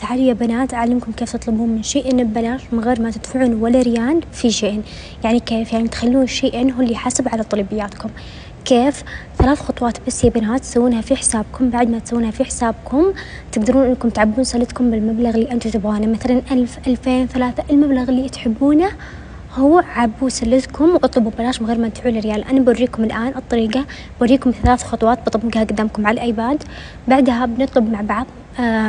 تعالوا يا بنات أعلمكم كيف تطلبون من شيئين ببلاش من غير ما تدفعون ولا ريال في شيئين. يعني كيف؟ يعني تخلون شيئين هو اللي يحاسب على طلبياتكم. كيف؟ 3 خطوات بس يا بنات تسوونها في حسابكم. بعد ما تسوونها في حسابكم تقدرون انكم تعبون سلتكم بالمبلغ اللي انتم تبغونه، مثلا 1000 2000 3 المبلغ اللي تحبونه هو عبوا سلتكم واطلبوا ببلاش من غير ما تدفعوا ريال. انا بوريكم الان الطريقه، بوريكم 3 خطوات بطبقها قدامكم على الايباد. بعدها بنطلب مع بعض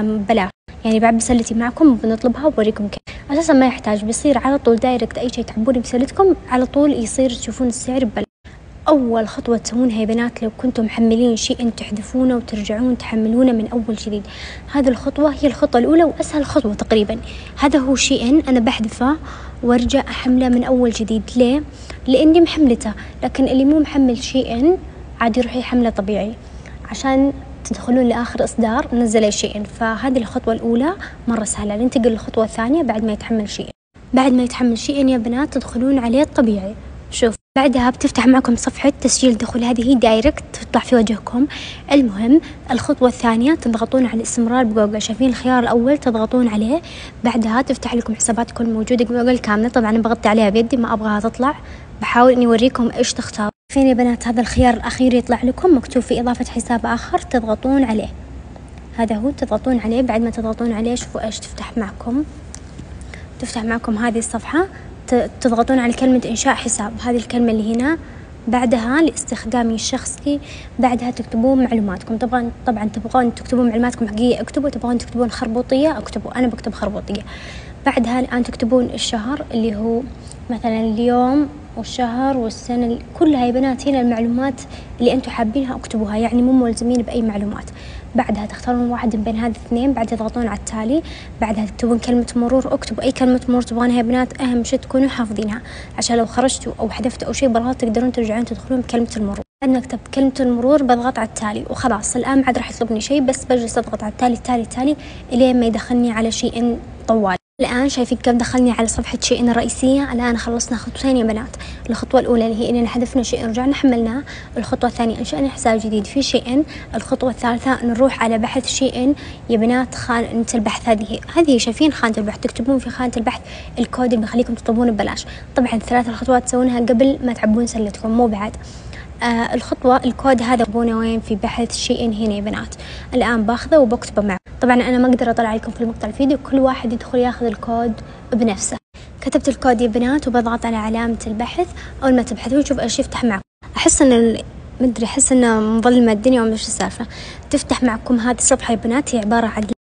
ببلاش، يعني بعد بسلتي معكم بنطلبها وبوريكم كيف. اساسا ما يحتاج، بيصير على طول دايركت اي شيء تعبون بسلتكم على طول يصير تشوفون السعر ببلاش. أول خطوة تسوونها يا بنات لو كنتم محملين شيء تحذفونه وترجعون تحملونه من أول جديد، هذه الخطوة هي الخطوة الأولى وأسهل خطوة تقريبا. هذا هو شيء أنا بحذفه وارجع أحمله من أول جديد. ليه؟ لأني محملته، لكن اللي مو محمل شيء عادي يروح يحمله طبيعي عشان تدخلون لآخر إصدار نزل شيء. فهذه الخطوة الأولى مرة سهلة. ننتقل للخطوة الثانية. بعد ما يتحمل شيء، بعد ما يتحمل شيء يا بنات تدخلون عليه الطبيعي. شوف بعدها بتفتح معكم صفحة تسجيل دخول، هذه هي دايركت تطلع في وجهكم. المهم الخطوة الثانية تضغطون على الاستمرار بجوجل، شايفين الخيار الأول تضغطون عليه. بعدها تفتح لكم حساباتكم الموجودة جوجل كاملة، طبعا أنا بغطي عليها بيدي ما أبغاها تطلع، بحاول إني أوريكم إيش تختار. فين يا بنات هذا الخيار الأخير يطلع لكم مكتوب في إضافة حساب آخر، تضغطون عليه. هذا هو تضغطون عليه. بعد ما تضغطون عليه شوفوا إيش تفتح معكم هذه الصفحة. تضغطون على كلمة إنشاء حساب، هذه الكلمة اللي هنا. بعدها لاستخدامي الشخصي، بعدها تكتبون معلوماتكم. طبعا تبغون تكتبون معلوماتكم حقيقية اكتبوا، تبغون تكتبون خربوطية اكتبوا، أنا بكتب خربوطية. بعدها الآن تكتبون الشهر اللي هو مثلا اليوم والشهر والسنة كلها يا بنات. هنا المعلومات اللي أنتم حابينها اكتبوها، يعني مو ملزمين بأي معلومات. بعدها تختارون واحد من بين هذه الاثنين، بعدها تضغطون على التالي. بعدها تكتبون كلمة مرور، اكتبوا أي كلمة مرور تبغونها يا بنات، أهم شيء تكونوا حافظينها عشان لو خرجتوا أو حذفتوا أو شيء برا تقدرون ترجعون تدخلون بكلمة المرور. بعد ما كتبت كلمة المرور بضغط على التالي وخلاص. الآن ما عاد راح يطلبني شيء، بس بجلس أضغط على التالي إلين ما يدخلني على شيء طوال. الآن شايفين كيف دخلني على صفحة شيئين الرئيسية. الآن خلصنا خطوتين يا بنات. الخطوة الأولى اللي هي إننا حذفنا شيء رجعنا حملناه. الخطوة الثانية إنشأنا حساب جديد في شيئين. الخطوة الثالثة نروح على بحث شيئين يا بنات. خانة البحث هذه شايفين خانة البحث، تكتبون في خانة البحث الكود اللي بيخليكم تطلبونه ببلاش. طبعا 3 الخطوات تسوونها قبل ما تعبون سلتكم مو بعد. الخطوة الكود هذا تبونه وين؟ في بحث شيئين هنا يا بنات. الآن باخذه وبكتبه معه. طبعا أنا ما أقدر أطلع لكم في مقطع الفيديو، كل واحد يدخل ياخذ الكود بنفسه. كتبت الكود يا بنات وبضغط على علامة البحث. أول ما تبحثون شوف إيش يفتح معكم. أحس إن مظلمة الدنيا ومش السالفة. تفتح معكم هذه الصفحة يا بنات، هي عبارة عن